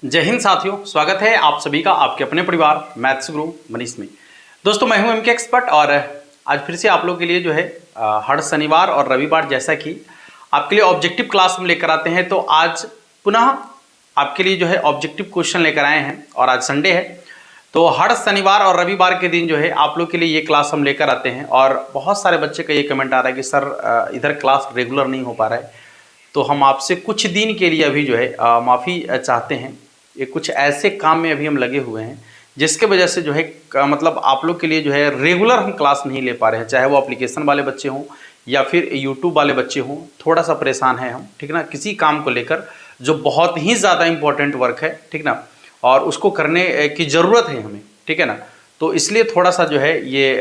जय हिंद साथियों, स्वागत है आप सभी का आपके अपने परिवार मैथ्स गुरु मनीष में। दोस्तों मैं हूं एमके एक्सपर्ट और आज फिर से आप लोगों के लिए जो है हर शनिवार और रविवार जैसा कि आपके लिए ऑब्जेक्टिव क्लास हम लेकर आते हैं, तो आज पुनः आपके लिए जो है ऑब्जेक्टिव क्वेश्चन लेकर आए हैं। और आज संडे है तो हर शनिवार और रविवार के दिन जो है आप लोग के लिए ये क्लास हम लेकर आते हैं। और बहुत सारे बच्चे का ये कमेंट आ रहा है कि सर इधर क्लास रेगुलर नहीं हो पा रहा है, तो हम आपसे कुछ दिन के लिए अभी जो है माफ़ी चाहते हैं। ये कुछ ऐसे काम में अभी हम लगे हुए हैं जिसके वजह से जो है मतलब आप लोग के लिए जो है रेगुलर हम क्लास नहीं ले पा रहे हैं, चाहे वो एप्लीकेशन वाले बच्चे हों या फिर यूट्यूब वाले बच्चे हों। थोड़ा सा परेशान हैं हम, ठीक ना, किसी काम को लेकर जो बहुत ही ज़्यादा इम्पोर्टेंट वर्क है, ठीक ना, और उसको करने की ज़रूरत है हमें, ठीक है ना। तो इसलिए थोड़ा सा जो है ये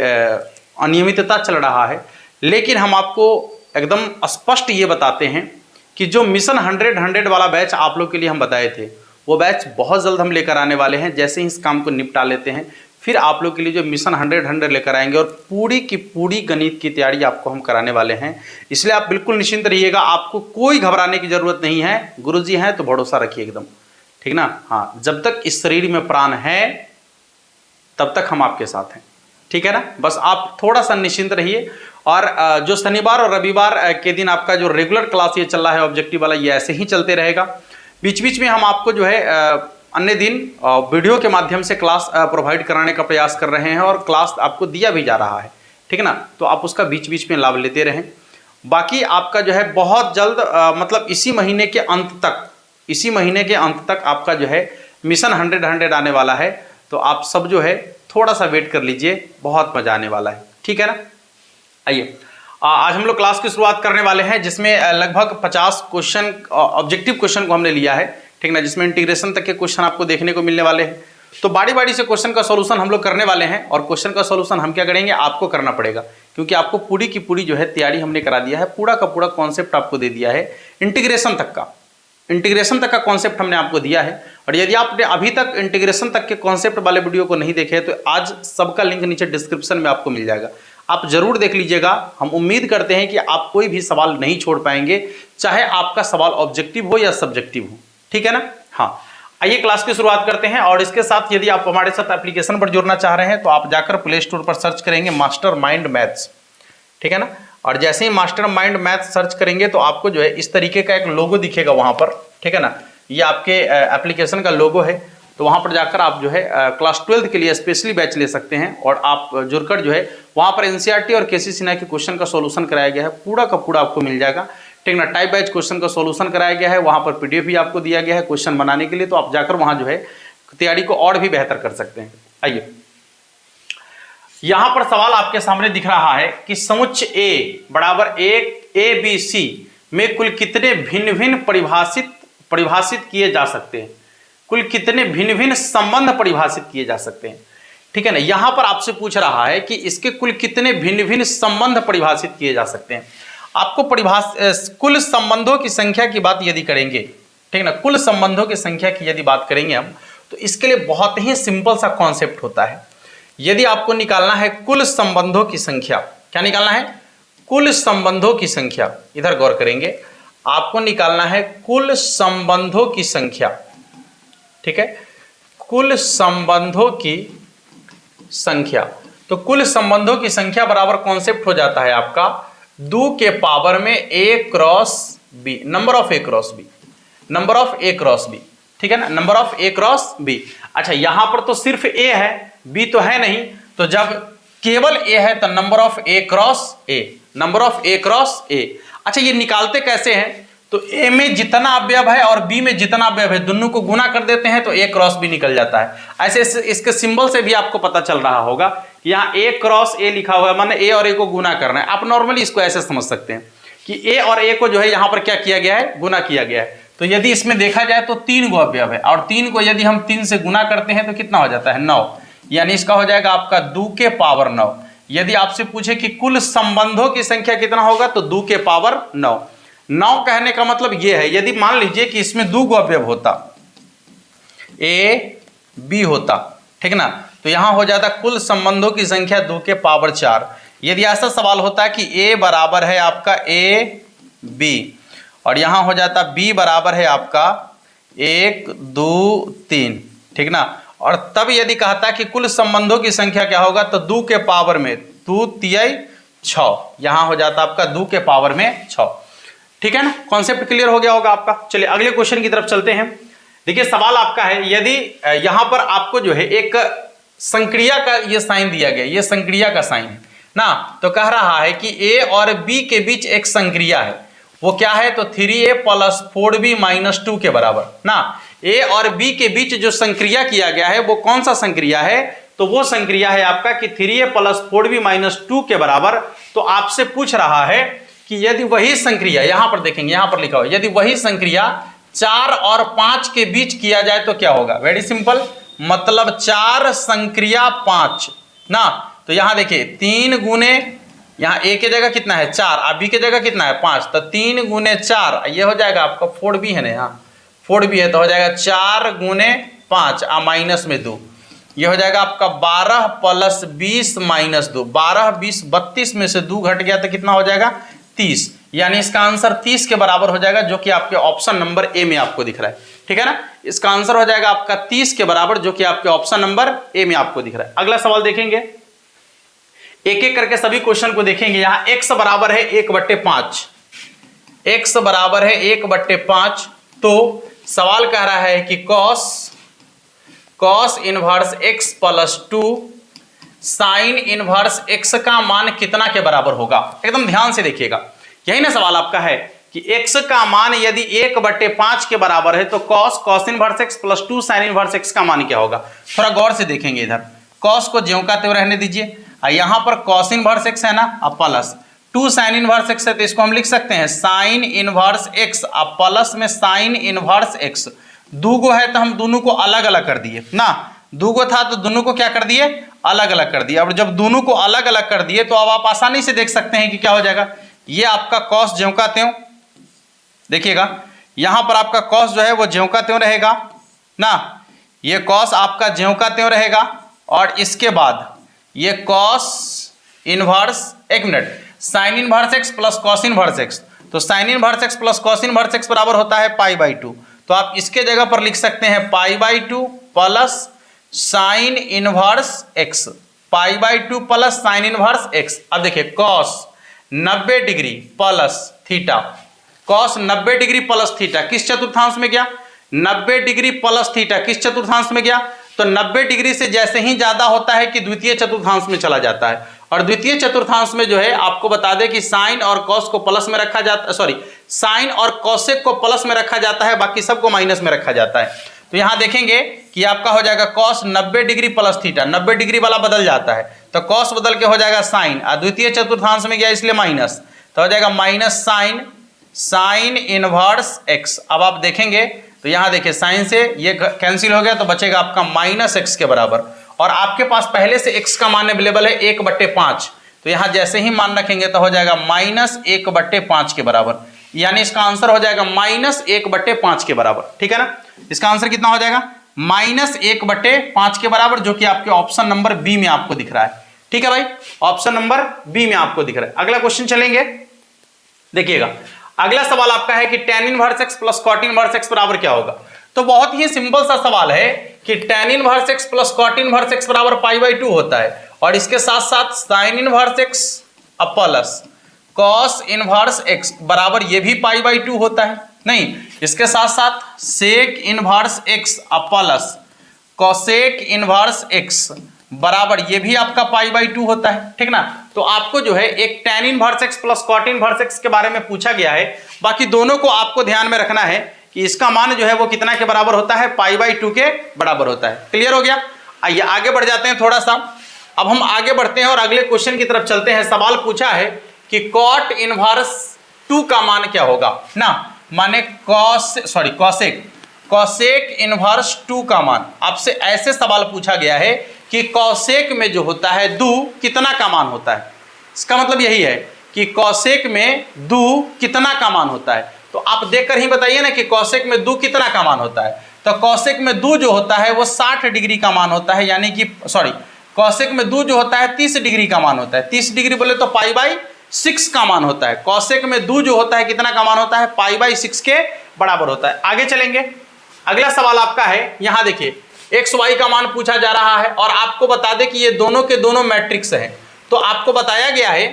अनियमितता चल रहा है, लेकिन हम आपको एकदम स्पष्ट ये बताते हैं कि जो मिशन 100 वाला बैच आप लोग के लिए हम बताए थे, वो बैच बहुत जल्द हम लेकर आने वाले हैं। जैसे ही इस काम को निपटा लेते हैं फिर आप लोग के लिए जो मिशन 100 लेकर आएंगे और पूरी की पूरी गणित की तैयारी आपको हम कराने वाले हैं। इसलिए आप बिल्कुल निश्चिंत रहिएगा, आपको कोई घबराने की जरूरत नहीं है। गुरुजी हैं तो भरोसा रखिए एकदम, ठीक ना। हाँ, जब तक इस शरीर में प्राण है तब तक हम आपके साथ हैं, ठीक है ना। बस आप थोड़ा सा निश्चिंत रहिए। और जो शनिवार और रविवार के दिन आपका जो रेगुलर क्लास ये चल रहा है ऑब्जेक्टिव वाला, ये ऐसे ही चलते रहेगा। बीच बीच में हम आपको जो है अन्य दिन वीडियो के माध्यम से क्लास प्रोवाइड कराने का प्रयास कर रहे हैं और क्लास आपको दिया भी जा रहा है, ठीक है ना। तो आप उसका बीच बीच में लाभ लेते रहें। बाकी आपका जो है बहुत जल्द मतलब इसी महीने के अंत तक आपका जो है मिशन 100 आने वाला है। तो आप सब जो है थोड़ा सा वेट कर लीजिए, बहुत मजा आने वाला है, ठीक है ना। आइए आज हम लोग क्लास की शुरुआत करने वाले हैं, जिसमें लगभग 50 क्वेश्चन ऑब्जेक्टिव क्वेश्चन को हमने लिया है, ठीक ना, जिसमें इंटीग्रेशन तक के क्वेश्चन आपको देखने को मिलने वाले हैं। तो बारी बारी से क्वेश्चन का सॉल्यूशन हम लोग करने वाले हैं। और क्वेश्चन का सॉल्यूशन हम क्या करेंगे, आपको करना पड़ेगा, क्योंकि आपको पूरी की पूरी जो है तैयारी हमने करा दिया है। पूरा का पूरा कॉन्सेप्ट आपको दे दिया है, इंटीग्रेशन तक का कॉन्सेप्ट हमने आपको दिया है। और यदि आपने अभी तक इंटीग्रेशन तक के कॉन्सेप्ट वाले वीडियो को नहीं देखे तो आज सबका लिंक नीचे डिस्क्रिप्शन में आपको मिल जाएगा, आप जरूर देख लीजिएगा। हम उम्मीद करते हैं कि आप कोई भी सवाल नहीं छोड़ पाएंगे, चाहे आपका सवाल ऑब्जेक्टिव हो या सब्जेक्टिव हो, ठीक है ना। हाँ, आइए क्लास की शुरुआत करते हैं। और इसके साथ यदि आप हमारे साथ एप्लीकेशन पर जुड़ना चाह रहे हैं तो आप जाकर प्ले स्टोर पर सर्च करेंगे मास्टर माइंड मैथ्स, ठीक है ना। और जैसे ही मास्टर माइंड मैथ्स सर्च करेंगे तो आपको जो है इस तरीके का एक लोगो दिखेगा वहां पर, ठीक है ना। ये आपके एप्लीकेशन का लोगो है। तो वहां पर जाकर आप जो है क्लास 12th के लिए स्पेशली बैच ले सकते हैं। और आप जुड़कर जो है वहां पर एनसीईआरटी और केसी सिन्हा के क्वेश्चन का सॉल्यूशन कराया गया है, पूरा का पूरा आपको मिल जाएगा, ठीक ना। टाइप बैच क्वेश्चन का सॉल्यूशन कराया गया है, वहां पर पीडीएफ भी आपको दिया गया है क्वेश्चन बनाने के लिए। तो आप जाकर वहां जो है तैयारी को और भी बेहतर कर सकते हैं। आइए, यहां पर सवाल आपके सामने दिख रहा है कि समुच्चय ए बराबर एक ABC में कुल कितने भिन्न भिन्न परिभाषित किए जा सकते हैं, कुल कितने भिन्न भिन्न संबंध परिभाषित किए जा सकते हैं, ठीक है ना। यहां पर आपसे पूछ रहा है कि इसके कुल कितने भिन्न भिन्न संबंध परिभाषित किए जा सकते हैं। आपको कुल संबंधों की संख्या की बात यदि करेंगे, ठीक ना, कुल संबंधों की संख्या की यदि बात करेंगे हम, तो इसके लिए बहुत ही सिंपल सा कॉन्सेप्ट होता है। यदि आपको निकालना है कुल संबंधों की संख्या, क्या निकालना है, कुल संबंधों की संख्या, इधर गौर करेंगे, आपको निकालना है कुल संबंधों की संख्या, ठीक है, कुल संबंधों की संख्या। तो कुल संबंधों की संख्या बराबर कॉन्सेप्ट हो जाता है आपका 2 के पावर में A cross B, number of A cross B, ठीक है ना, number of A cross B। अच्छा, यहां पर तो सिर्फ A है, B तो है नहीं, तो जब केवल A है तो number of A cross A। अच्छा, ये निकालते कैसे हैं, तो A में जितना अवयव है और B में जितना अवयव है दोनों को गुना कर देते हैं तो A क्रॉस B निकल जाता है। ऐसे इसके सिंबल से भी आपको पता चल रहा होगा कि यहाँ A क्रॉस A लिखा हुआ है, माने A और A को गुना करना है। आप नॉर्मली इसको ऐसे समझ सकते हैं कि A और A को जो है यहाँ पर क्या किया गया है, गुना किया गया है। तो यदि इसमें देखा जाए तो 3 गो अवयव है और 3 को यदि हम 3 से गुना करते हैं तो कितना हो जाता है, 9, यानी इसका हो जाएगा आपका 2 के पावर 9। यदि आपसे पूछे कि कुल संबंधों की संख्या कितना होगा तो 2 के पावर 9। 9 कहने का मतलब यह है, यदि मान लीजिए कि इसमें 2 गो अवयव होता, A B होता, ठीक ना, तो यहां हो जाता कुल संबंधों की संख्या 2 के पावर 4। यदि ऐसा सवाल होता है कि A बराबर है आपका A B और यहां हो जाता B बराबर है आपका 1 2 3, ठीक ना। और तब यदि कहता कि कुल संबंधों की संख्या क्या होगा, तो 2 के पावर में 2 तिहाई 6, यहां हो जाता आपका 2 के पावर में 6, ठीक है ना। कॉन्सेप्ट क्लियर हो गया होगा आपका। चलिए अगले क्वेश्चन की तरफ चलते हैं। देखिए सवाल आपका है, यदि यहां पर आपको जो है एक संक्रिया का ये साइन दिया गया, ये संक्रिया का साइन है ना, तो कह रहा है कि a और b के बीच एक संक्रिया है, वो क्या है, तो 3a + 4b - 2 के बराबर ना। a और b के बीच जो संक्रिया किया गया है वो कौन सा संक्रिया है, तो वो संक्रिया है आपका कि 3a + 4b - 2 के बराबर। तो आपसे पूछ रहा है कि यदि वही संक्रिया, यहां पर देखेंगे, यहां पर लिखा हुआ, यदि वही संक्रिया 4 और 5 के बीच किया जाए तो क्या होगा। वेरी सिंपल, मतलब 4 संक्रिया 5 ना। तो यहां देखिए 3 गुने, यहां a के जगह कितना है 4, और b के जगह कितना है 5, तो 3 गुने 4, ये हो जाएगा आपका 4b है ना, यहाँ 4b है, तो हो जाएगा 4 गुने 5 माइनस में 2, ये हो जाएगा आपका 12 + 20 - 2, 12 20 32 में से 2 घट गया तो कितना हो जाएगा 30, यानी इसका आंसर 30 के बराबर हो जाएगा, जो कि आपके ऑप्शन नंबर ए में आपको दिख रहा है, ठीक है ना। इसका आंसर हो जाएगा आपका 30 के बराबर, जो कि आपके ऑप्शन नंबर ए में आपको दिख रहा है। अगला सवाल देखेंगे, एक एक करके सभी क्वेश्चन को देखेंगे। यहां x बराबर है 1/5, x बराबर है 1/5, तो सवाल कह रहा है कि cos inverse x + 2 sin inverse x का मान कितना के बराबर होगा। एकदम ध्यान से देखिएगा, यही ना सवाल आपका है कि x का मान यदि 1/5 के बराबर है तो cos inverse x + 2 sin inverse x का मान क्या होगा। थोड़ा गौर से देखेंगे, इधर cos को ज्यों का त्यों रहने दीजिए, यहां पर cos इनवर्स x है ना, अब प्लस 2 sin इनवर्स x है, तो इसको हम लिख सकते हैं sin इनवर्स x, अब प्लस में sin इनवर्स x। दूगो है तो हम दोनों को अलग अलग कर दिए ना, दूगो था तो दोनों को क्या कर दिए, अलग अलग कर दिए। अब जब दोनों को अलग अलग कर दिए तो अब आप आसानी से देख सकते हैं कि क्या हो जाएगा, ये आपका cos ज्यों का त्यों, देखिएगा यहां पर आपका cos जो है वो ज्यों का त्यों रहेगा ना, ये cos आपका ज्यों का त्यों रहेगा, और इसके बाद ये cos इनवर्स, एक minute, sin inverse x + cos inverse x, तो sin inverse x + cos inverse x बराबर होता है π/2, तो आप इसके जगह पर लिख सकते हैं π/2 + sin inverse x, π/2 + sin inverse x। अब देखिए cos 90 degree plus theta, cos 90 degree plus theta किस चतुर्थांश में गया, 90 डिग्री प्लस थीटा किस चतुर्थांश में गया, तो 90 डिग्री से जैसे ही ज्यादा होता है कि द्वितीय चतुर्थांश में चला जाता है, और द्वितीय चतुर्थांश में जो है आपको बता दें कि साइन और कॉस को प्लस में रखा जाता, सॉरी साइन और कॉसेक को प्लस में रखा जाता है, बाकी सबको माइनस में रखा जाता है। तो यहां देखेंगे कि आपका हो जाएगा cos 90 degree plus theta, 90 degree वाला बदल जाता है तो cos बदल के हो जाएगा साइन, और द्वितीय चतुर्थांश में गया इसलिए माइनस, तो हो जाएगा माइनस साइन इनवर्स x। अब आप देखेंगे तो यहां देखिए साइन से ये कैंसिल हो गया तो बचेगा आपका -x के बराबर, और आपके पास पहले से x का मान अवेलेबल है 1/5, तो यहां जैसे ही मान रखेंगे तो हो जाएगा -1/5 के बराबर, यानी इसका आंसर हो जाएगा -1/5 के बराबर, ठीक है ना। इसका आंसर कितना हो जाएगा -1/5 के बराबर, जो कि आपके ऑप्शन नंबर बी में आपको दिख रहा है, ठीक है भाई, ऑप्शन नंबर बी में आपको दिख रहा है। अगला क्वेश्चन चलेंगे, देखिएगा अगला सवाल आपका है कि tan inverse x + cot inverse x बराबर क्या होगा। तो बहुत ही सिंपल सा सवाल है कि tan inverse x + cot inverse x बराबर π/2 होता है, और इसके साथ साथ sin inverse x plus cos inverse x बराबर ये भी π/2 होता है, नहीं, इसके साथ साथ sec inverse x plus cosec inverse x बराबर ये भी आपका π/2 होता है, ठीक ना। तो आपको जो है एक tan inverse x + cot inverse x के बारे में पूछा गया है, बाकी दोनों को आपको ध्यान में रखना है कि इसका मान जो है वो कितना के बराबर होता है, π/2 के बराबर होता है। क्लियर हो गया। आइए आगे बढ़ जाते हैं थोड़ा सा, अब हम आगे बढ़ते हैं और अगले क्वेश्चन की तरफ चलते हैं। सवाल पूछा है कि cot इनवर्स 2 का मान क्या होगा ना, माने cosec इनवर्स 2 का मान। आपसे ऐसे सवाल पूछा गया है कि cosec में जो होता है 2 कितना का मान होता है, इसका मतलब यही है कि cosec में 2 कितना का मान होता है। तो आप देखकर ही बताइए ना कि cosec में 2 कितना का मान होता है। तो cosec में 2 जो होता है वो 60 डिग्री का मान होता है, यानी कि cosec में 2 जो होता है 30 डिग्री का मान होता है। 30 डिग्री बोले तो π/6 का मान होता है। cosec में 2 जो होता है कितना का मान होता है, π/6 के बराबर होता है। आगे चलेंगे, अगला सवाल आपका है, यहां देखिए एक्स वाई का मान पूछा जा रहा है और आपको बता दें कि ये दोनों के दोनों मैट्रिक्स हैं। तो आपको बताया गया है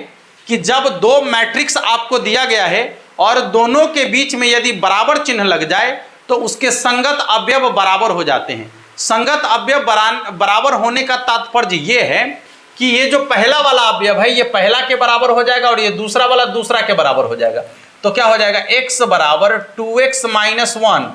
कि जब दो मैट्रिक्स आपको दिया गया है और दोनों के बीच में यदि बराबर चिन्ह लग जाए तो उसके संगत अवयव बराबर हो जाते हैं। संगत अवयव बराबर होने का तात्पर्य ये है कि ये जो पहला वाला अवयव है ये पहला के बराबर हो जाएगा और ये दूसरा वाला दूसरा के बराबर हो जाएगा। तो क्या हो जाएगा, x बराबर 2x माइनस 1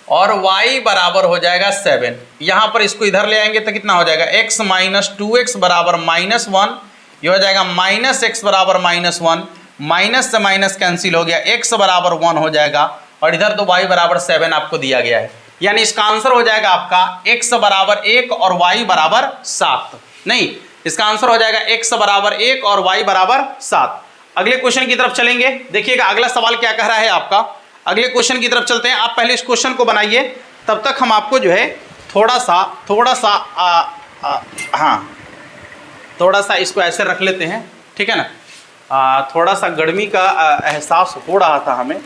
और y बराबर हो जाएगा 7। यहां पर इसको इधर ले आएंगे तो कितना हो जाएगा, x माइनस 2x बराबर माइनस 1, ये हो जाएगा माइनस x बराबर माइनस 1, माइनस से माइनस कैंसिल हो गया, x बराबर 1 हो जाएगा और इधर तो y बराबर 7 आपको दिया गया है। यानी इसका आंसर हो जाएगा आपका x बराबर 1 और y बराबर 7। नहीं, इसका आंसर हो जाएगा x बराबर 1 और y बराबर 7। अगले क्वेश्चन की तरफ चलेंगे। देखिएगा अगला सवाल क्या कह रहा है आपका। अगले क्वेश्चन की तरफ चलते हैं। आप पहले इस क्वेश्चन को बनाइए, तब तक हम आपको जो है थोड़ा सा इसको ऐसे रख लेते हैं, ठीक है ना। थोड़ा सा गर्मी का एहसास हो रहा था हमें,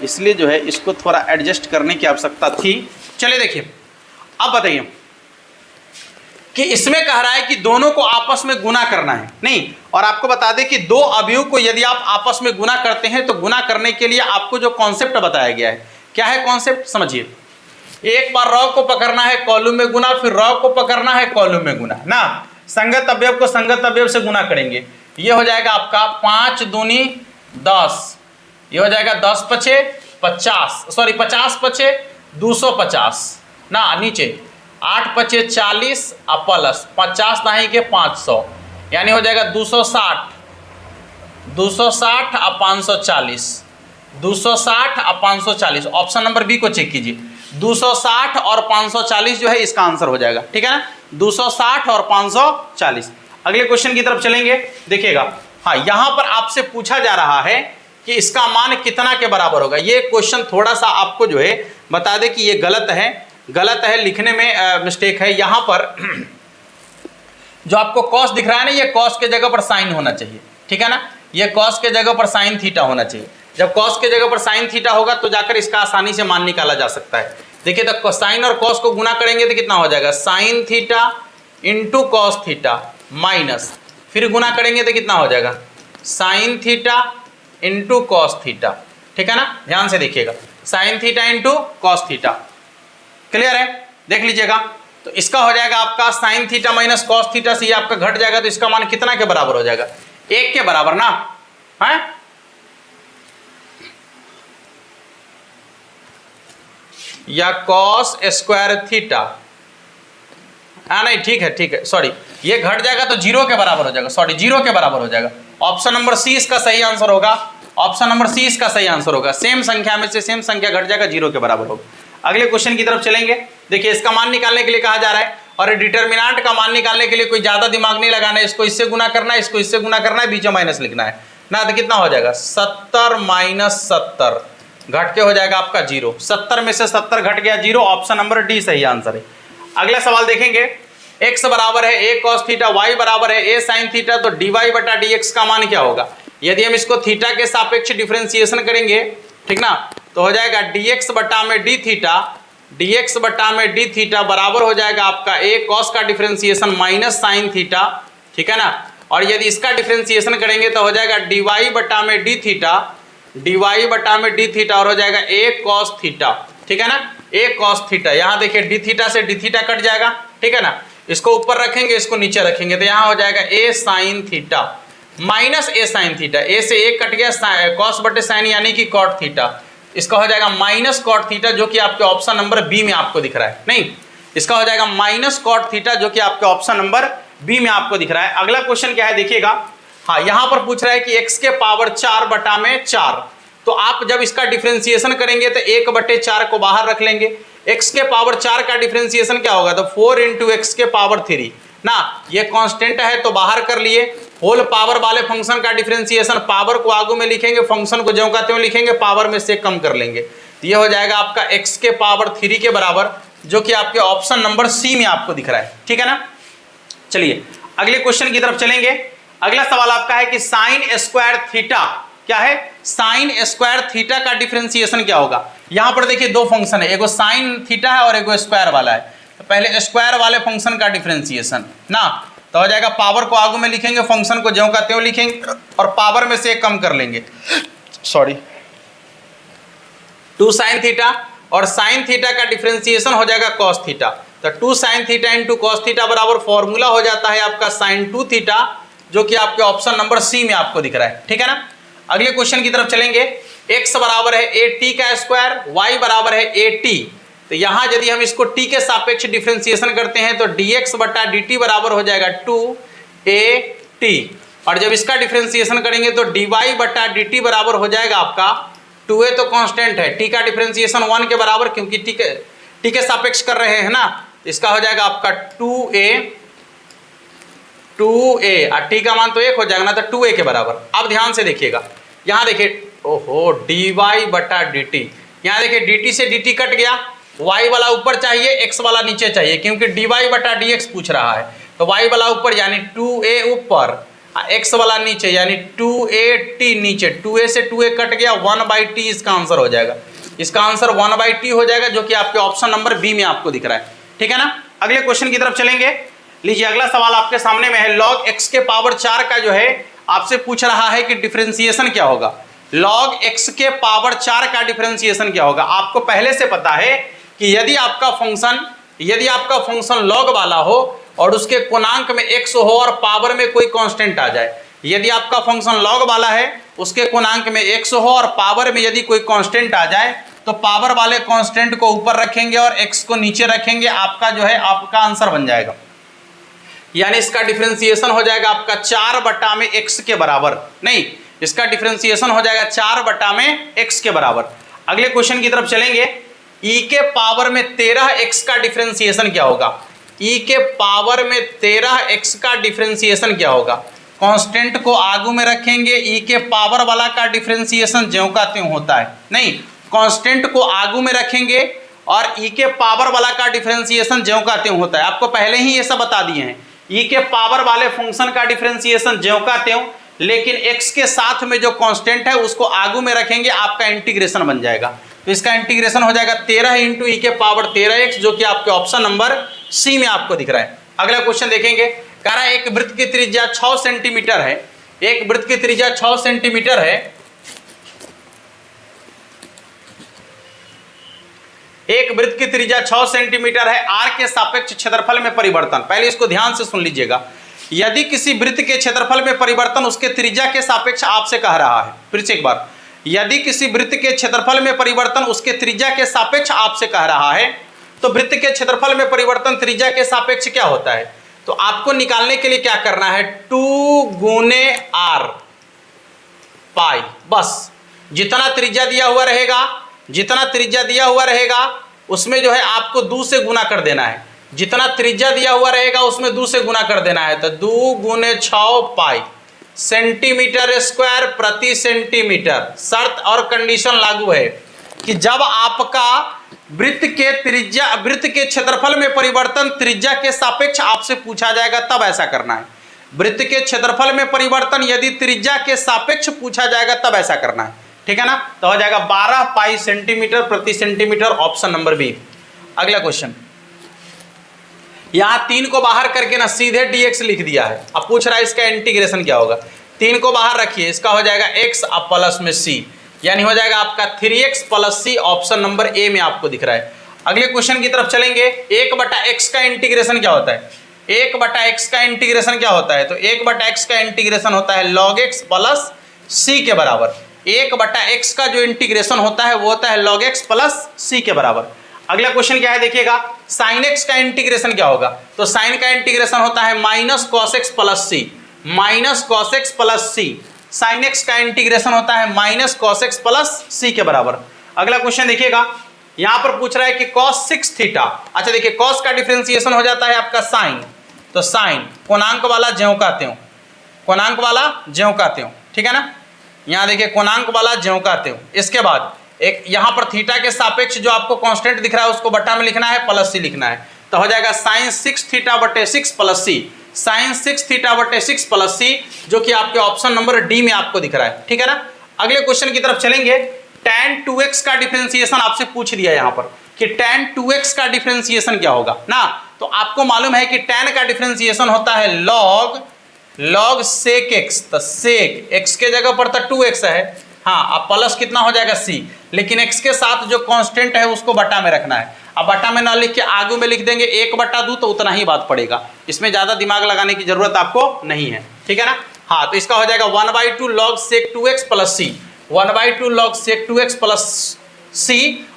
इसलिए जो है इसको थोड़ा एडजस्ट करने की आवश्यकता थी। चलिए देखिए, अब बताइए कि इसमें कह रहा है कि दोनों को आपस में गुना करना है। नहीं, और आपको बता दें कि दो अवयव को यदि आप आपस में गुना करते हैं तो गुना करने के लिए आपको जो कॉन्सेप्ट बताया गया है, क्या है कॉन्सेप्ट समझिए। एक बार रॉ को पकड़ना है कॉलम में गुना, फिर रॉ को पकड़ना है कॉलम में गुना ना। संगत अवयव को संगत अवयव से गुना करेंगे। ये हो जाएगा आपका 5 दूनी 10, ये हो जाएगा 10 पचे 50, सॉरी 50 पचे 250 ना, नीचे 8 पचे 40 प्लस 50 नहीं के 500, यानी हो जाएगा 260 और 540, 260 और 540। ऑप्शन नंबर बी को चेक कीजिए, 260 और 540 जो है इसका आंसर हो जाएगा, ठीक है ना, 260 और 540। अगले क्वेश्चन की तरफ चलेंगे। देखिएगा, हाँ यहाँ पर आपसे पूछा जा रहा है कि इसका मान कितना के बराबर होगा। ये क्वेश्चन थोड़ा सा आपको जो है बता दें कि ये गलत है, लिखने में मिस्टेक है। यहाँ पर जो आपको कॉस दिख रहा है ना, ये कॉस के जगह पर साइन होना चाहिए, ठीक है ना। ये कॉस के जगह पर साइन थीटा होना चाहिए। जब कॉस के जगह पर साइन थीटा होगा तो जाकर इसका आसानी से मान निकाला जा सकता है। देखिए, तो साइन और कॉस को गुना करेंगे तो कितना हो जाएगा, sine theta into cos theta minus, फिर गुना करेंगे तो कितना हो जाएगा, sine theta into cos theta, ठीक है ना। ध्यान से देखिएगा, sine theta into cos theta, clear है, देख लीजिएगा। तो इसका हो जाएगा आपका sine theta minus cos theta से ये आपका घट जाएगा, तो इसका मान कितना के बराबर हो जाएगा, 1 के बराबर ना है। या कॉस स्क्वायर थीटा, हाँ नहीं ठीक है, सॉरी ये घट जाएगा तो 0 के बराबर हो जाएगा, सॉरी 0 के बराबर हो जाएगा। ऑप्शन नंबर सी इसका सही आंसर होगा, ऑप्शन नंबर सी इसका सही आंसर होगा। सेम संख्या में से सेम संख्या घट जाएगा, 0 के बराबर होगा। अगले क्वेश्चन की तरफ चलेंगे। देखिए, इसका मान निकालने के लिए कहा जा रहा है और डिटर्मिनेंट का मान निकालने के लिए कोई ज्यादा दिमाग नहीं लगाना है। इसको इससे गुना करना है, इसको इससे गुना करना है, बीच में माइनस लिखना है ना। तो कितना हो जाएगा, 70 माइनस 70 घट के हो जाएगा आपका 0। 70 में से 70 घट गया 0, ऑप्शन नंबर डी सही आंसर है। अगला सवाल देखेंगे। x बराबर है a cos थीटा, y बराबर है a sin थीटा, तो dy बटा dx का मान क्या होगा। यदि हम इसको थीटा के सापेक्ष डिफरेंशिएशन करेंगे, ठीक ना, तो हो जाएगा dx बटा में d थीटा, dx बटा में d थीटा बराबर हो जाएगा आपका a cos का डिफरेंशिएशन माइनस साइन थीटा, ठीक है ना। और यदि इसका डिफरेंशिएशन करेंगे तो हो जाएगा dy बटा में d थीटा, dy बटा में d थीटा और हो जाएगा a cos थीटा, ठीक है ना, a cos थीटा। यहाँ देखिए d थीटा से d थीटा कट जाएगा, ठीक है ना। इसको ऊपर रखेंगे, इसको नीचे रखेंगे, तो यहाँ हो जाएगा a sin theta minus a sin theta. a से a कट गया, cos बटे sin यानी कि cot थीटा। इसका हो जाएगा माइनस cot थीटा, जो कि आपके ऑप्शन नंबर बी में आपको दिख रहा है। नहीं, इसका हो जाएगा माइनस cot थीटा, जो कि आपके ऑप्शन नंबर बी में आपको दिख रहा है। अगला क्वेश्चन क्या है देखिएगा। हाँ, यहाँ पर पूछ रहा है कि x के पावर 4 बटा में 4, तो आप जब इसका डिफरेंशिएशन करेंगे तो 1 बटे 4 को बाहर रख लेंगे। x के पावर 4 का डिफरेंशिएशन क्या होगा, तो 4 इंटू एक्स के पावर 3 ना, ये कांस्टेंट है तो बाहर कर लिए। होल पावर वाले फंक्शन का डिफरेंशिएशन, पावर को आगू में लिखेंगे, फंक्शन को ज्यों का त्यों लिखेंगे, पावर में से कम कर लेंगे, तो ये हो जाएगा आपका x के पावर 3 के बराबर, जो कि आपके ऑप्शन नंबर सी में आपको दिख रहा है, ठीक है ना। चलिए अगले क्वेश्चन की तरफ चलेंगे। अगला सवाल आपका है कि साइन स्क्वायर थीटा क्या है, साइन स्क्वायर थीटा का डिफरेंशिएशन क्या होगा। यहाँ पर देखिए दो फंक्शन है, एगो साइन थीटा है और एगो स्क्वायर वाला है। तो पहले स्क्वायर वाले फंक्शन का डिफरेंशिएशन ना, तो हो जाएगा पावर को आगू में लिखेंगे, फंक्शन को ज्यों का त्यों लिखेंगे और पावर में से एक कम कर लेंगे, सॉरी 2 साइन थीटा, और साइन थीटा का डिफरेंशिएशन हो जाएगा कॉस थीटा। तो 2 sine theta into cos theta बराबर फॉर्मूला हो जाता है आपका साइन 2 थीटा, जो कि आपके ऑप्शन नंबर सी में आपको दिख रहा है। ठीक है ना। अगले क्वेश्चन की तरफ चलेंगे। x बराबर है a t का स्क्वायर, y बराबर है a t। तो यहाँ यदि हम इसको t के सापेक्ष डिफरेंशिएशन करते हैं तो dx बटा dt बराबर हो जाएगा 2at, और जब इसका डिफरेंशिएशन करेंगे तो dy बटा dt बराबर हो जाएगा आपका 2a, तो कांस्टेंट है, t का डिफरेंशिएशन 1 के बराबर, क्योंकि t के सापेक्ष कर रहे हैं ना, इसका हो जाएगा आपका 2a और t का मान तो 1 हो जाएगा ना, तो 2a के बराबर। अब ध्यान से देखिएगा, यहाँ देखिए, ओहो dy बटा dt, यहाँ देखिए dt से dt कट गया, y वाला ऊपर चाहिए, x वाला नीचे चाहिए, क्योंकि dy बटा dx पूछ रहा है। तो y वाला ऊपर यानी 2a ऊपर, x वाला नीचे यानी 2at नीचे, 2a से 2a कट गया, 1/t इसका आंसर हो जाएगा। इसका आंसर 1/t हो जाएगा, जो कि आपके ऑप्शन नंबर बी में आपको दिख रहा है। ठीक है ना। अगले क्वेश्चन की तरफ चलेंगे। लीजिए अगला सवाल आपके सामने में है, log x के पावर 4 का जो है आपसे पूछ रहा है कि डिफरेंशिएशन क्या होगा। log x के पावर 4 का डिफरेंशिएशन क्या होगा। आपको पहले से पता है कि यदि आपका फंक्शन log वाला हो और उसके पूर्णांक में x हो और पावर में कोई कांस्टेंट आ जाए, यदि आपका फंक्शन log वाला है, उसके पूर्णांक में x हो और पावर में यदि कोई कांस्टेंट आ जाए, तो पावर वाले कांस्टेंट को ऊपर रखेंगे और x को नीचे रखेंगे, आपका जो है आपका आंसर बन जाएगा। यानी इसका डिफरेंशिएशन हो जाएगा आपका 4 बटा में x के बराबर, नहीं, इसका डिफरेंशिएशन हो जाएगा 4 बटा में x के बराबर। अगले क्वेश्चन की तरफ चलेंगे। e के पावर में 13x का डिफरेंशिएशन क्या होगा। e के पावर में 13x का डिफरेंशिएशन क्या होगा। कांस्टेंट को आगू में रखेंगे, e के पावर वाला का डिफरेंशिएशन ज्यों का त्यों होता है, नहीं, कांस्टेंट को आगू में रखेंगे और e के पावर वाला का डिफरेंशिएशन ज्यों का त्यों होता है। आपको पहले ही ये सब बता दिए हैं, e के पावर वाले फंक्शन का डिफरेंशिएशन ज्यों का त्यों, लेकिन x के साथ में जो कांस्टेंट है उसको आगू में रखेंगे, आपका इंटीग्रेशन बन जाएगा। तो इसका इंटीग्रेशन हो जाएगा 13 इंटू ई के पावर 13x, जो कि आपके ऑप्शन नंबर सी में आपको दिख रहा है। अगला क्वेश्चन देखेंगे। कह रहा है एक वृत्त की त्रिज्या 6 सेंटीमीटर है, एक वृत्त की त्रिज्या 6 सेंटीमीटर है, एक वृत्त की त्रिज्या 6 सेंटीमीटर है, r के सापेक्ष क्षेत्रफल में परिवर्तन। पहले इसको ध्यान से सुन लीजिएगा। यदि किसी वृत्त के क्षेत्रफल में परिवर्तन उसके त्रिज्या के सापेक्ष आपसे कह रहा है, फिर से एक बार, यदि किसी वृत्त के क्षेत्रफल में परिवर्तन उसके त्रिज्या के सापेक्ष आपसे कह रहा है, तो वृत्त के क्षेत्रफल में परिवर्तन त्रिज्या के सापेक्ष क्या होता है। तो आपको निकालने के लिए क्या करना है, 2 गुने r पाई, बस जितना त्रिज्या दिया हुआ रहेगा उसमें जो है आपको 2 से गुना कर देना है, जितना त्रिज्या दिया हुआ रहेगा उसमें 2 से गुना कर देना है। तो 2 गुने 6 पाई सेंटीमीटर स्क्वायर प्रति सेंटीमीटर। शर्त और कंडीशन लागू है कि जब आपका वृत्त के क्षेत्रफल में परिवर्तन त्रिज्या के सापेक्ष आपसे पूछा जाएगा, तब ऐसा करना है। वृत्त के क्षेत्रफल में परिवर्तन यदि त्रिज्या के सापेक्ष पूछा जाएगा तब ऐसा करना है। ठीक है ना। तो हो जाएगा 12 पाई सेंटीमीटर प्रति सेंटीमीटर, ऑप्शन नंबर बी। अगला क्वेश्चन, यहां 3 को बाहर करके ना सीधे dx लिख दिया है। अब पूछ रहा है इसका इंटीग्रेशन क्या होगा। 3 को बाहर रखिए, इसका हो जाएगा x अब प्लस में c, यानी हो जाएगा आपका 3x plus c, option number A में आपको दिख रहा है। अगले क्वेश्चन की तरफ चलेंगे। 1/x का इंटीग्रेशन क्या होता है। 1/x का इंटीग्रेशन क्या होता है, तो 1/x का इंटीग्रेशन होता है log x प्लस c के बराबर। 1/x का जो इंटीग्रेशन होता है वो होता है log x प्लस c के बराबर। अगला क्वेश्चन क्या है देखिएगा, साइन x का इंटीग्रेशन क्या होगा। तो साइन का इंटीग्रेशन होता है माइनस कॉस एक्स प्लस सी, माइनस कॉस एक्स प्लस सी। साइन x का इंटीग्रेशन होता है माइनस कॉस एक्स प्लस सी के बराबर। अगला क्वेश्चन देखिएगा, यहां पर पूछ रहा है कि कॉस 6 थीटा। अच्छा देखिए, कॉस का डिफरेंशिएशन हो जाता है आपका साइन, तो साइन कोणांक वाला ज्यों का त्यों, कोणांक वाला ज्यों का त्यों। ठीक है ना। यहाँ देखिए कोणांक वाला ज्यों का त्यों। इसके बाद एक यहाँ पर थीटा के सापेक्ष जो आपको कांस्टेंट दिख रहा है उसको बटा में लिखना है, प्लस सी लिखना है। तो हो जाएगा साइन 6 थीटा बटे 6 प्लस सी, साइन 6 थीटा बटे 6 प्लस सी, जो कि आपके ऑप्शन नंबर डी में आपको दिख रहा है। ठीक है ना। अगले क्वेश्चन की तरफ चलेंगे। tan 2x का डिफरेंशिएशन आपसे पूछ दिया यहाँ पर कि tan 2x का डिफरेंशिएशन क्या होगा ना। तो आपको मालूम है कि tan का डिफरेंशिएशन होता है log sec x। तो sec x के जगह पर तो 2x है, हाँ, अब प्लस कितना हो जाएगा c, लेकिन x के साथ जो कांस्टेंट है उसको बटा में रखना है। अब बटा में ना लिख के आगे में लिख देंगे 1/2, तो उतना ही बात पड़ेगा, इसमें ज़्यादा दिमाग लगाने की जरूरत आपको नहीं है, ठीक है ना। हाँ, तो इसका हो जाएगा 1/2 log sec 2x plus c, 1/2 log sec 2x plus c।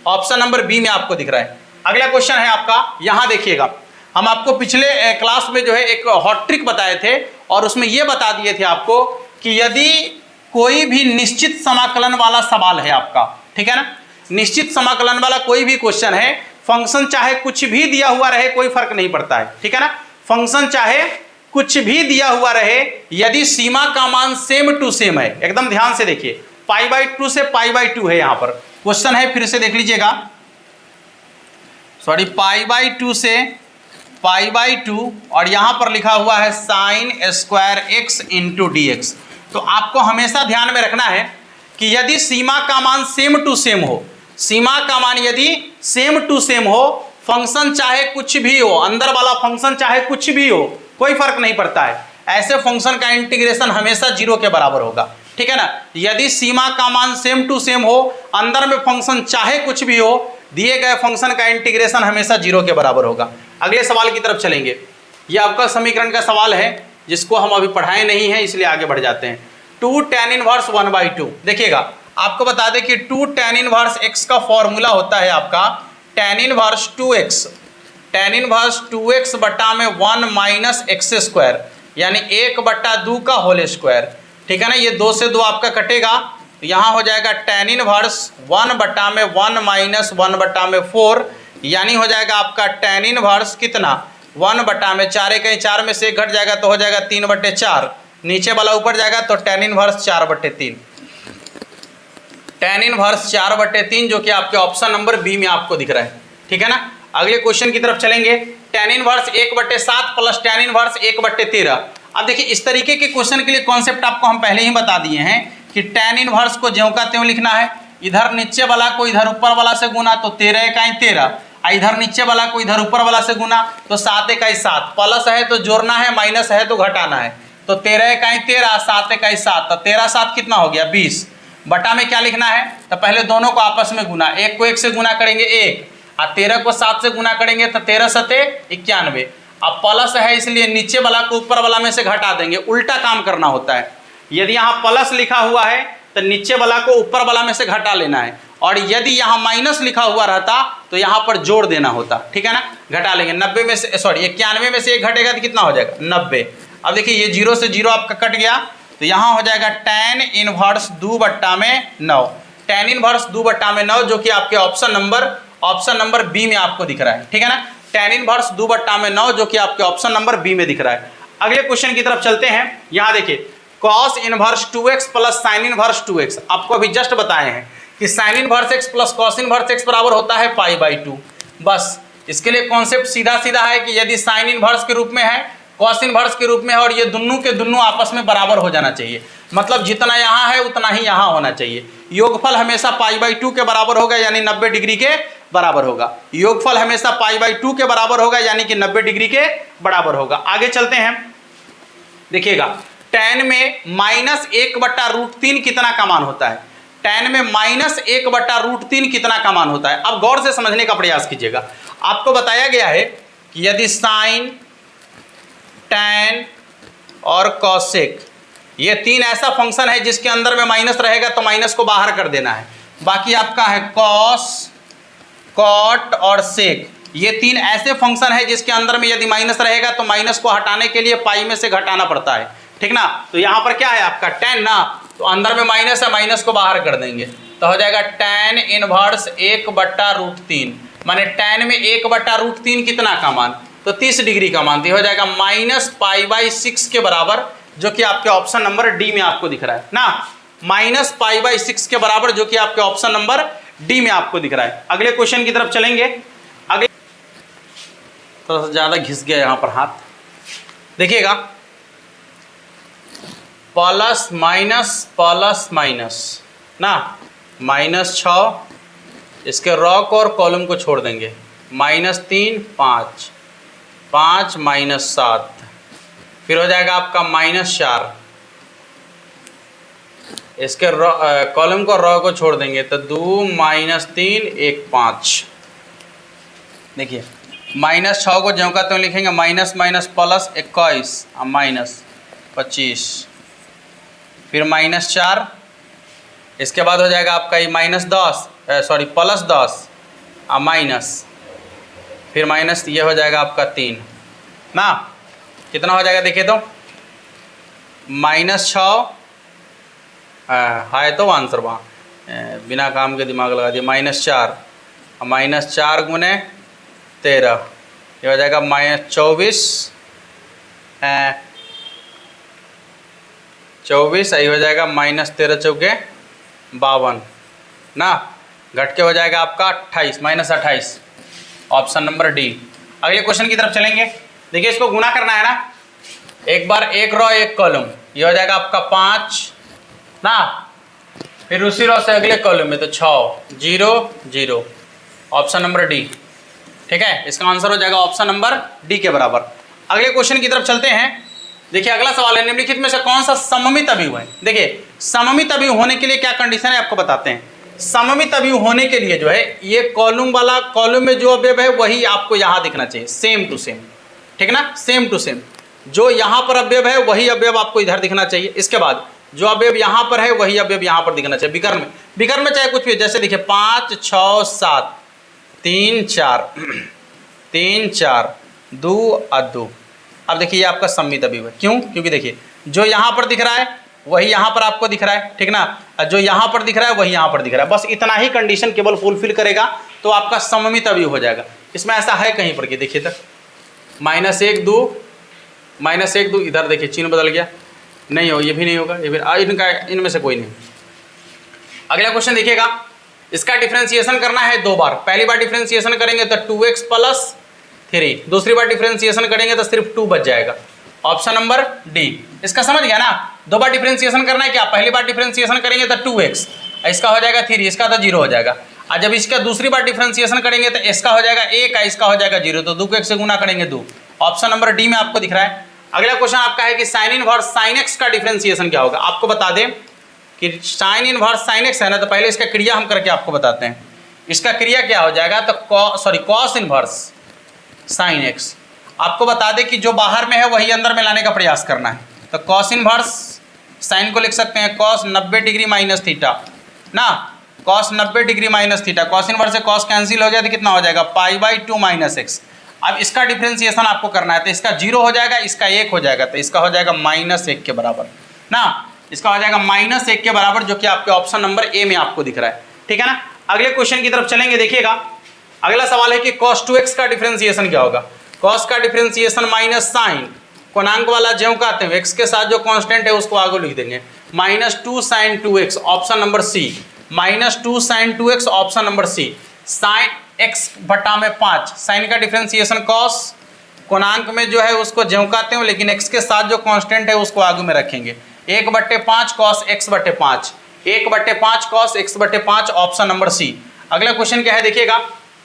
Option number B में आपको दिख रहा है। अगला क्वेश्चन है आपका, यहाँ देखिएगा, हम आपको पिछले क्लास में जो है एक हॉट ट्रिक बताए थे और उसमें ये बता दिए थे आपको कि यदि कोई भी निश्चित समाकलन वाला सवाल है आपका, ठीक है ना, निश्चित समाकलन वाला कोई भी क्वेश्चन है, फंक्शन चाहे कुछ भी दिया हुआ रहे कोई फर्क नहीं पड़ता है, ठीक है ना, फंक्शन चाहे कुछ भी दिया हुआ रहे, यदि सीमा का मान सेम टू सेम है, एकदम ध्यान से देखिए, π/2 से π/2 है, यहाँ पर क्वेश्चन है, फिर से देख लीजिएगा, सॉरी, π/2 से π/2 और यहाँ पर लिखा हुआ है sin² x × dx। तो आपको हमेशा ध्यान में रखना है कि यदि सीमा का मान सेम टू सेम हो, सीमा का मान यदि सेम टू सेम हो, फंक्शन चाहे कुछ भी हो, अंदर वाला फंक्शन चाहे कुछ भी हो, कोई फर्क नहीं पड़ता है, ऐसे फंक्शन का इंटीग्रेशन हमेशा 0 के बराबर होगा, ठीक है ना। यदि सीमा का मान सेम टू सेम हो, अंदर में फंक्शन चाहे कुछ भी हो, दिए गए फंक्शन का इंटीग्रेशन हमेशा 0 के बराबर होगा। अगले सवाल की तरफ चलेंगे। यह आपका समीकरण का सवाल है जिसको हम अभी पढ़ाए नहीं है, इसलिए आगे बढ़ जाते हैं। 2 tan 1 1/2, देखिएगा आपको बता दें कि 2 tan 1 x का फॉर्मूला होता है आपका tan 1 2x, tan 1 2x बटा में 1 - x², यानी 1/2 का होल स्क्वायर, ठीक है ना। ये 2 से 2 आपका कटेगा, तो यहाँ हो जाएगा tan 1 1 बटा में 1 - 1/4, यानी हो जाएगा आपका tan 1 कितना, 1 बटा में 4 कहीं 4 में से 1 घट जाएगा तो हो जाएगा 3/4, नीचे वाला ऊपर जाएगा तो tan 1 4/3, tan 1 4/3, जो कि आपके ऑप्शन नंबर बी में आपको दिख रहा है, ठीक है ना। अगले क्वेश्चन की तरफ चलेंगे। tan 1 1/7 plus tan 1 1/13। अब देखिए, इस तरीके के क्वेश्चन के लिए कॉन्सेप्ट आपको हम पहले ही बता दिए हैं कि tan 1 को ज्यों का त्यों लिखना है, इधर नीचे वाला को इधर ऊपर वाला से गुना तो 13 इकाई 13, इधर नीचे वाला को इधर ऊपर वाला से गुना तो 7 इकाई 7, प्लस है तो जोड़ना है, माइनस है तो घटाना है, तो 13 इकाई 13, 7 इकाई 7, तो 13 7 कितना हो गया 20। बटा में क्या लिखना है, तो पहले दोनों को आपस में गुना, 1 को 1 से गुना करेंगे 1, और 13 को 7 से गुना करेंगे तो 13 7 91। अब प्लस है इसलिए नीचे वाला को ऊपर वाला में से घटा देंगे, उल्टा काम करना होता है। यदि यहाँ प्लस लिखा हुआ है तो नीचे वाला को ऊपर वाला में से घटा लेना है, और यदि यहाँ माइनस लिखा हुआ रहता तो यहाँ पर जोड़ देना होता, ठीक है ना। घटा लेंगे, 90 में से, सॉरी 91 में से 1 घटेगा तो कितना हो जाएगा 90। अब देखिए ये 0 से 0 आपका कट गया, तो यहाँ हो जाएगा tan 1 2 बट्टा में 9, tan 1 2 बट्टा में 9, जो कि आपके ऑप्शन नंबर बी में आपको दिख रहा है, ठीक है ना। tan 1 2 बट्टा में 9, जो कि आपके ऑप्शन नंबर बी में दिख रहा है। अगले क्वेश्चन की तरफ चलते हैं। यहाँ देखिए, cos 1 2x plus sin 1 2x, आपको अभी जस्ट बताए हैं कि sin 1 x plus cos 1 x बराबर होता है π/2। बस इसके लिए कॉन्सेप्ट सीधा सीधा है कि यदि sin 1 के रूप में है, cos 1 के रूप में है, और ये दोनों के दोनों आपस में बराबर हो जाना चाहिए, मतलब जितना यहाँ है उतना ही यहाँ होना चाहिए। योगफल हमेशा π/2 के बराबर होगा, यानी 90 डिग्री के बराबर होगा। योगफल हमेशा π/2 के बराबर होगा, यानी कि 90 डिग्री के बराबर होगा। आगे चलते हैं, देखिएगा tan में -1/√3 कितना का मान होता है, tan में -1/√3 कितना का मान होता है। अब गौर से समझने का प्रयास कीजिएगा। आपको बताया गया है कि यदि साइन, tan और कॉसेक, ये 3 ऐसा फंक्शन है जिसके अंदर में माइनस रहेगा तो माइनस को बाहर कर देना है। बाकी आपका है कॉस, कॉट और सेक, ये 3 ऐसे फंक्शन है जिसके अंदर में यदि माइनस रहेगा तो माइनस को हटाने के लिए पाई में से घटाना पड़ता है, ठीक ना। तो यहाँ पर क्या है आपका tan ना, तो अंदर में माइनस है, माइनस को बाहर कर देंगे तो हो जाएगा tan 1 1/√3, माने tan में 1/√3 कितना का मान, तो 30 डिग्री का मान, तो हो जाएगा -π/6 के बराबर, जो कि आपके ऑप्शन नंबर डी में आपको दिख रहा है ना, -π/6 के बराबर, जो कि आपके ऑप्शन नंबर डी में आपको दिख रहा है। अगले क्वेश्चन की तरफ चलेंगे। अगले थोड़ा सा ज़्यादा घिस गया यहाँ पर हाथ, देखिएगा प्लस माइनस ना, -6, इसके रॉ को और कॉलम को छोड़ देंगे, -3 5, 5 -7, फिर हो जाएगा आपका -4, इसके कॉलम को रॉ को छोड़ देंगे तो 2 -3 1 5। देखिए -6 को ज्यों का त्यों लिखेंगे, माइनस माइनस प्लस 21 माइनस 25, फिर -4, इसके बाद हो जाएगा आपका ये +10 माइनस, फिर माइनस ये हो जाएगा आपका 3 ना, कितना हो जाएगा देखिए तो -6 है तो आंसर वहाँ बिना काम के दिमाग लगा दिया, -4 -4 गुने 13, ये हो जाएगा -24 24, यही हो जाएगा -13 चौके 52 ना, घट के हो जाएगा आपका 28 -28, ऑप्शन नंबर डी। अगले क्वेश्चन की तरफ चलेंगे। देखिए इसको गुना करना है ना, एक बार एक रॉ एक कॉलम, ये हो जाएगा आपका 5 ना, फिर उसी रॉ से अगले कॉलम में तो 6 0 0, ऑप्शन नंबर डी। ठीक है, इसका आंसर हो जाएगा ऑप्शन नंबर डी के बराबर। अगले क्वेश्चन की तरफ चलते हैं। देखिए अगला सवाल है, निम्नलिखित में से कौन सा सममित अवयव है। देखिए सममित अवयव होने के लिए क्या कंडीशन है आपको बताते हैं। सममित अवयव होने के लिए जो है ये कॉलम वाला, कॉलम में जो अवयव है वही आपको यहाँ दिखना चाहिए, सेम टू सेम, ठीक ना, सेम टू सेम। जो यहाँ पर अवयव है वही अवयव आपको इधर दिखना चाहिए। इसके बाद जो अवयव यहाँ पर है वही अवयव यहाँ पर दिखना चाहिए विकर्ण में। विकर्ण में चाहे कुछ भी, जैसे देखिए 5 6 7 3 4 3 4 2 और 2। अब देखिए ये आपका सममित अवयव है, क्यों? क्योंकि देखिए जो यहाँ पर दिख रहा है वही यहाँ पर आपको दिख रहा है, ठीक ना, और जो यहाँ पर दिख रहा है वही यहाँ पर दिख रहा है। बस इतना ही कंडीशन केवल फुलफिल करेगा तो आपका सममित अवयव हो जाएगा। इसमें ऐसा है कहीं पर कि देखिए तक -1 2 -1 2, इधर देखिए चिन्ह बदल गया, नहीं हो, ये भी नहीं होगा, ये भी इनका, इनमें से कोई नहीं। अगला क्वेश्चन देखिएगा, इसका डिफरेंशिएशन करना है 2 बार। पहली बार डिफरेंशिएशन करेंगे तो 2x + 3, दूसरी बार डिफरेंशिएशन करेंगे तो सिर्फ 2 बच जाएगा, ऑप्शन नंबर डी। इसका समझ गया ना, 2 बार डिफरेंशिएशन करना है क्या, पहली बार डिफरेंशिएशन करेंगे तो 2x, इसका हो जाएगा 3, इसका तो 0 हो जाएगा। और जब इसका दूसरी बार डिफरेंशिएशन करेंगे तो इसका हो जाएगा 1, इसका हो जाएगा 0, तो 2 को 1 से गुना करेंगे 2, ऑप्शन नंबर डी में आपको दिख रहा है। अगला क्वेश्चन आपका है कि साइन इनवर्स साइन एक्स का डिफरेंशिएशन क्या होगा। आपको बता दें कि साइन इनवर्स साइन एक्स है ना, तो पहले इसका क्रिया हम करके आपको बताते हैं। इसका क्रिया क्या हो जाएगा, तो कॉस इनवर्स साइन एक्स। आपको बता दें कि जो बाहर में है वही अंदर में लाने का प्रयास करना है, तो कॉस इनवर्स साइन को लिख सकते हैं कॉस 90 डिग्री माइनस थीटा ना, cos 90 degree minus theta, cos inverse से कॉस कैंसिल हो गया तो कितना हो जाएगा π/2 - x। अब इसका डिफरेंशिएशन आपको करना है तो इसका 0 हो जाएगा, इसका 1 हो जाएगा, तो इसका हो जाएगा -1 के बराबर ना, इसका हो जाएगा -1 के बराबर, जो कि आपके ऑप्शन नंबर ए में आपको दिख रहा है, ठीक है ना। अगले क्वेश्चन की तरफ चलेंगे। देखिएगा अगला सवाल है कि cos 2x का डिफरेंशिएशन क्या होगा। cos का डिफरेंशिएशन माइनस साइन, कोणांक वाला ज्यों का आते हैं x के साथ जो कांस्टेंट है उसको आगे लिख देंगे, -2 sin 2x, option number C, -2 sin 2x, option number C. Sine x बटा में 5, साइन का डिफरेंशिएशन cos, कोणांक में जो है उसको ज्यों का आते हैं, लेकिन x के साथ जो कांस्टेंट है उसको आगे में रखेंगे, 1/5 cos x/5, 1/5 cos x/5, option number C. अगला क्वेश्चन क्या है देखिएगा,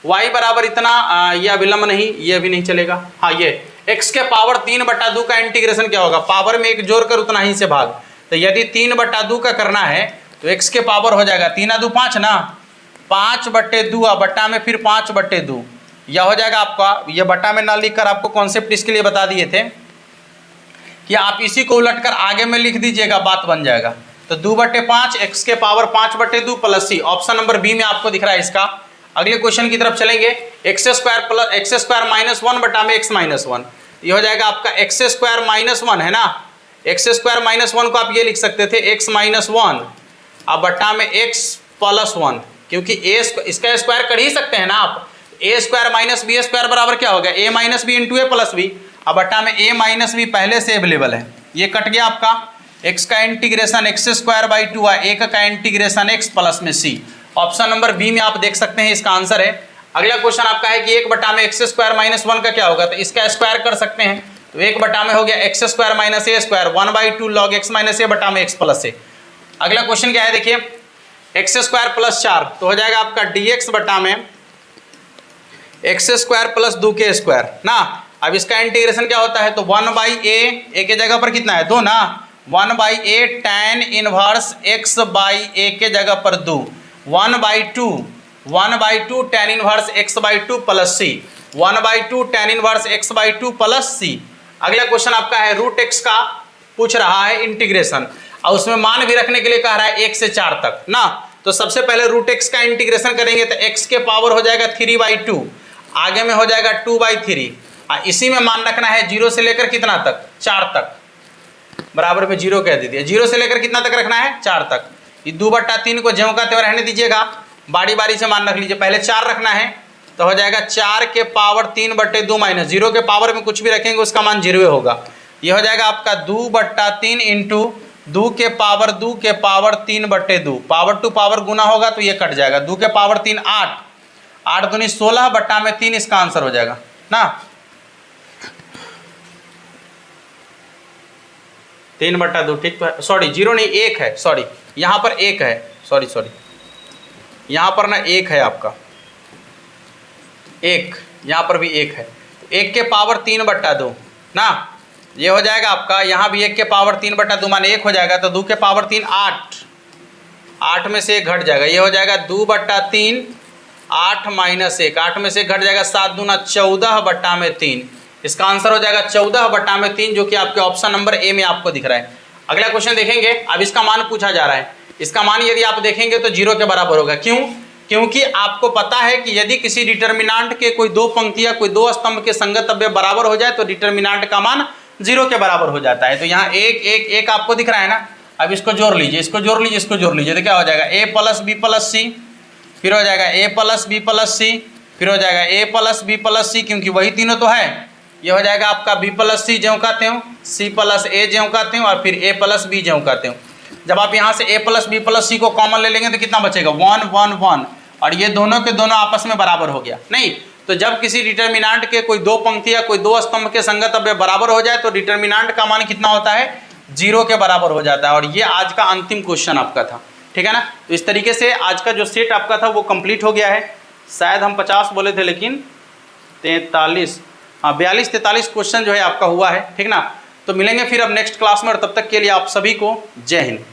y बराबर इतना, ये अभिलंब नहीं, ये भी नहीं चलेगा, हाँ ये x के पावर 3/2 का इंटीग्रेशन क्या होगा, पावर में 1 जोड़कर उतना ही से भाग, तो यदि 3/2 का करना है तो x के पावर हो जाएगा 3 2 5 ना, 5/2 बट्टा में फिर 5/2, यह हो जाएगा आपका, ये बट्टा में ना लिखकर आपको कॉन्सेप्ट इसके लिए बता दिए थे कि आप इसी को उलटकर आगे में लिख दीजिएगा, बात बन जाएगा। तो 2/5 x के पावर 5/2 प्लस सी, ऑप्शन नंबर बी में आपको दिख रहा है इसका। अगले क्वेश्चन की तरफ चलेंगे, x² - 1 बटा में x - 1, ये हो जाएगा आपका x² - 1 है ना, x² - 1 को आप ये लिख सकते थे x - 1 अब बटा में x + 1, क्योंकि इसका स्क्वायर कर ही सकते हैं ना आप, a² - b² बराबर क्या होगा, a - b × a + b, अब बटा में a - b पहले से अवेलेबल है, ये कट गया आपका, x का इंटीग्रेशन x² 2 1 का इंटीग्रेशन x प्लस में c, ऑप्शन नंबर बी में आप देख सकते हैं इसका आंसर है। अगला क्वेश्चन आपका है कि 1 बटा में x² - 1 का क्या होगा, तो इसका स्क्वायर कर सकते हैं, तो 1 बटा में हो गया x² - a² 1/2 log x - a बटा में x प्लस a। अगला क्वेश्चन क्या है देखिए, एक्स स्क्वायर प्लस 4 तो हो जाएगा आपका dx बटा में एक्स स्क्वायर प्लस 2 के स्क्वायर ना। अब इसका इंटीग्रेशन क्या होता है, तो 1/a के जगह पर कितना है 2 ना, 1/a tan inverse x by a के जगह पर 2, 1/2 tan inverse x/2 plus c, 1/2 tan inverse x/2 plus c। अगला क्वेश्चन आपका है रूट एक्स का पूछ रहा है इंटीग्रेशन, और उसमें मान भी रखने के लिए कह रहा है 1 से 4 तक ना। तो सबसे पहले रूट एक्स का इंटीग्रेशन करेंगे तो x के पावर हो जाएगा 3/2, आगे में हो जाएगा 2/3, इसी में मान रखना है 0 से लेकर कितना तक 4 तक, बराबर में 0 कह दीजिए, 0 से लेकर कितना तक रखना है 4 तक। ये 2/3 को ज्यों का त्यों रहने दीजिएगा, बारी बारी से मान रख लीजिए। पहले 4 रखना है तो हो जाएगा 4 के पावर 3/2 माइनस 0 के पावर में कुछ भी रखेंगे उसका मान 0 होगा। ये हो जाएगा आपका 2/3 इंटू 2 के पावर 3/2, पावर टू पावर गुना होगा तो ये कट जाएगा, 2 के पावर 3 8, 8 दूनी 16 बट्टा में 3 इसका आंसर हो जाएगा ना। 3/2 ठीक तो है, सॉरी 0 नहीं 1 है, सॉरी यहाँ पर 1 है, सॉरी यहाँ पर ना 1 है आपका, 1 यहाँ पर भी 1 है, 1 के पावर 3/2 ना। ये हो जाएगा आपका, यहाँ भी 1 के पावर 3/2 माने 1 हो जाएगा, तो 2 के पावर 3 8, 8 में से 1 घट जाएगा, ये हो जाएगा 2/3, 8 माइनस 1, 8 में से 1 घट जाएगा, 7 दूना 14/3, इसका आंसर हो जाएगा 14/3, जो कि आपके ऑप्शन नंबर ए में आपको दिख रहा है। अगला क्वेश्चन देखेंगे, अब इसका मान पूछा जा रहा है, इसका मान यदि आप देखेंगे तो 0 के बराबर होगा। क्यों? क्योंकि आपको पता है कि यदि किसी डिटर्मिनांट के कोई 2 पंक्तियां कोई 2 स्तंभ के संगत अवयव बराबर हो जाए तो डिटर्मिनांट का मान 0 के बराबर हो जाता है। तो यहाँ 1 1 1 आपको दिख रहा है ना, अब इसको जोड़ लीजिए, इसको जोड़ लीजिए, इसको जोड़ लीजिए, तो क्या हो जाएगा a प्लस बी प्लस सी, फिर हो जाएगा a प्लस बी प्लस सी, फिर हो जाएगा a प्लस बी प्लस सी, क्योंकि वही तीनों तो है। ये हो जाएगा आपका b प्लस सी ज्यों कहते हो, c प्लस a ज्यों कहते हो, और फिर a प्लस बी ज्यों कहते हो। जब आप यहाँ से a प्लस बी प्लस सी को कॉमन ले लेंगे तो कितना बचेगा 1 1 1, और ये दोनों के दोनों आपस में बराबर हो गया नहीं। तो जब किसी डिटर्मिनांट के कोई 2 पंक्तियां कोई 2 स्तंभ के संगत अवयव बराबर हो जाए तो डिटर्मिनांट का मान कितना होता है 0 के बराबर हो जाता है। और ये आज का अंतिम क्वेश्चन आपका था, ठीक है ना। तो इस तरीके से आज का जो सेट आपका था वो कंप्लीट हो गया है। शायद हम 50 बोले थे लेकिन 43 42-43 क्वेश्चन जो है आपका हुआ है, ठीक ना। तो मिलेंगे फिर अब नेक्स्ट क्लास में, और तब तक के लिए आप सभी को जय हिंद।